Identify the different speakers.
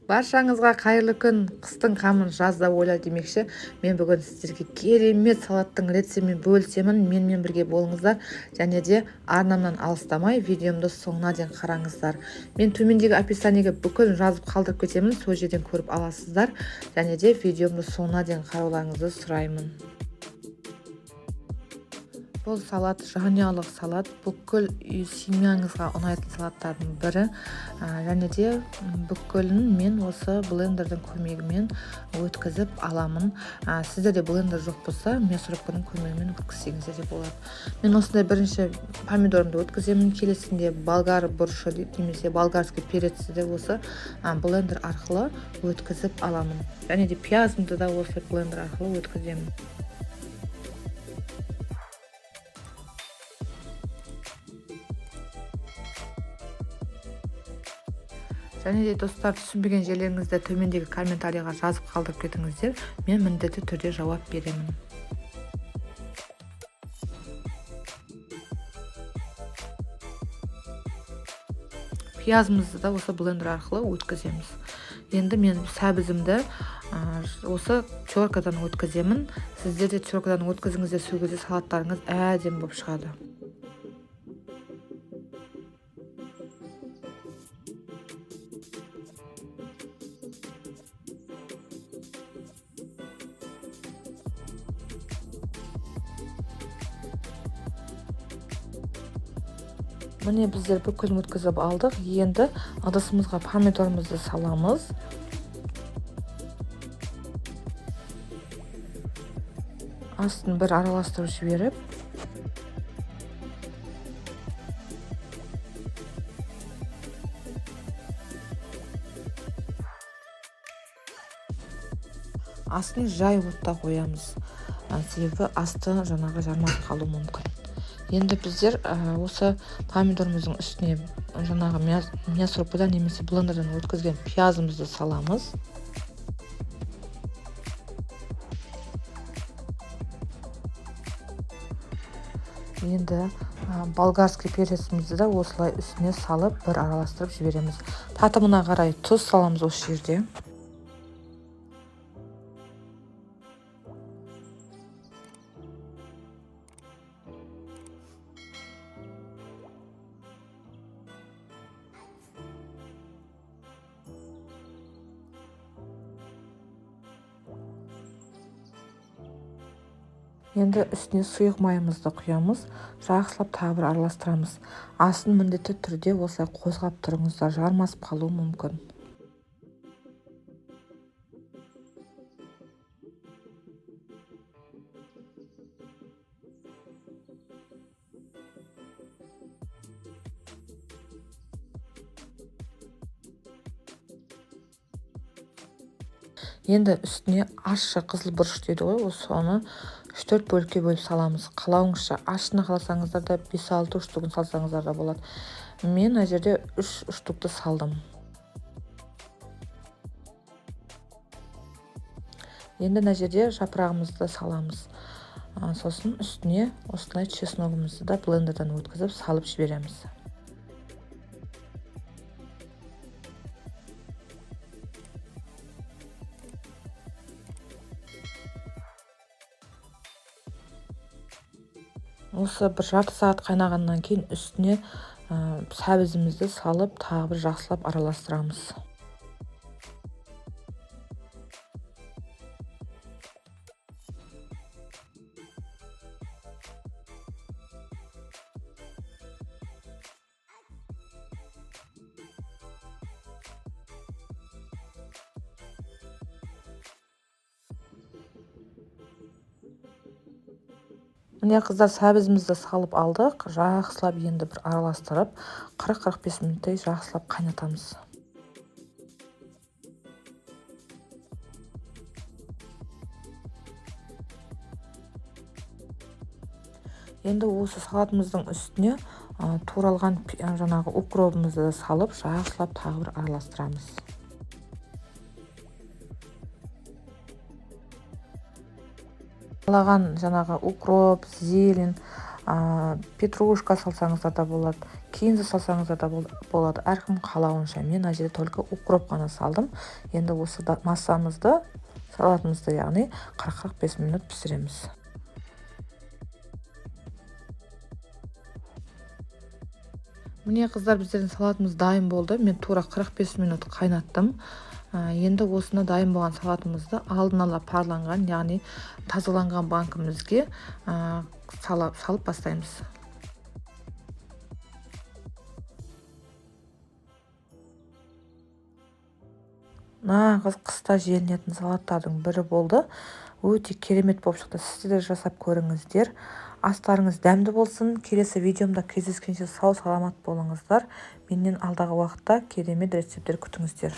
Speaker 1: Баршаңызға қайырлы күн. Қыстың қамын жазда ойла демекші. Мен бүгін сіздерге керемет салаттың рецептімен бөлісемін. Менімен бірге болыңыздар. Және де арнамнан алыстамай видеомды соңына дейін қараңыздар. Мен төмендегі описаниеге бүкіл жазып қалдырып кетемін. Сол жерден көріп аласыздар. Және де видеомды соңына дейін қарауларыңызды сұраймын. Бұл салат жанұялық салат, бүкіл семьяңызға ұнайтын салаттардың бірі. Және де бүкілін мен осы блендердің көмегімен өткізіп аламын. Сіздерде блендер жоқ болса, мясорубканың көмегімен өткізсеңіздер де болады. Мен осындай бірінші помидорымды өткіземін, келесінде болгар бұрышы немесе болгарский перецті де осы блендер арқылы өткізіп аламын. Және де пиязымды да осы блендер арқылы өткіземін. Және де достар, түсінбеген жерлеріңізді төмендегі комментарийға жазып қалдырып кетіңіздер. Мен міндетті түрде жауап беремін. Пиязымызды да осы блендер арқылы өткіземіз. Енді мен сәбізімді осы теркадан өткіземін. Сіздер де теркадан өткізіңіздер, сол кезде салаттарыңыз әдемі болып шығады. Міне біздер бүкілін өткізіп алдық. Енді ыдысымызға помидорымызды саламыз. Астын бір араластырып жіберіп, астын жай отта қоямыз. Себебі асты жармасып қалуы мүмкін. Енді біздер осы помидорымыздың үстіне мясорубкадан немесе блендерден өткізген пиязымызды саламыз. Енді болгарский перецімізді де осылай үстіне салып бір араластырып жібереміз. Татымына қарай тұз саламыз осы жерде. Енді үстіне сұйық майымызды құямыз, жақсылап тағы бір араластырамыз. Астын міндетті түрде осылай қозғап тұрыңыздар, жармасып қалуы мүмкін. Енді үстіне ащы қызыл бұрыш дейді ғой, соны 3-4 бөлікке бөліп саламыз. Қалауыңызша ащыны қаласаңыздар да 5-6 штугын салсаңыздар да болады. Мен мына жерде 3 штукты салдым. Енді мына жерде жапырағымызды саламыз. Сосын үстіне осылай чесногымызды да блендерден өткізіп салып жібереміз. Осы бір жарты сағат қайнағаннан кейін үстіне сәбізімізді салып, тағы бір жақсылап араластырамыз. Міне қыздар, сәбізімізді салып алдық. Жақсылап енді бір араластырып, 40-45 минуттай жақсылап қайнатамыз. Енді осы салатымыздың үстіне туралған укропымызды салып, жақсылап тағы бір араластырамыз. Қалаған укроп, зелень, петрушка салсаңыздар да болады. кейін де салсаңыздар да болады, әркім қалауынша. Мен мына жерде только укроп қана салдым. Енді осы массамызды, салатымызды яғни 40-45 минут пісіреміз. Міне қыздар, біздердің салатымыз дайын болды. Мен тура 45 минут қайнаттым. Енді осыны дайын болған салатымызды алдын ала парланған, яғни тазаланған банкімізге салып бастаймыз. Нағыз қыста желінетін салаттардың бірі болды. Өте керемет болып шықты. Сіздер де жасап көріңіздер. Астарыңыз дәмді болсын. Келесі видеомда кездескенше сау саламат болыңыздар. Менен алдағы уақытта керемет рецепттер күтіңіздер.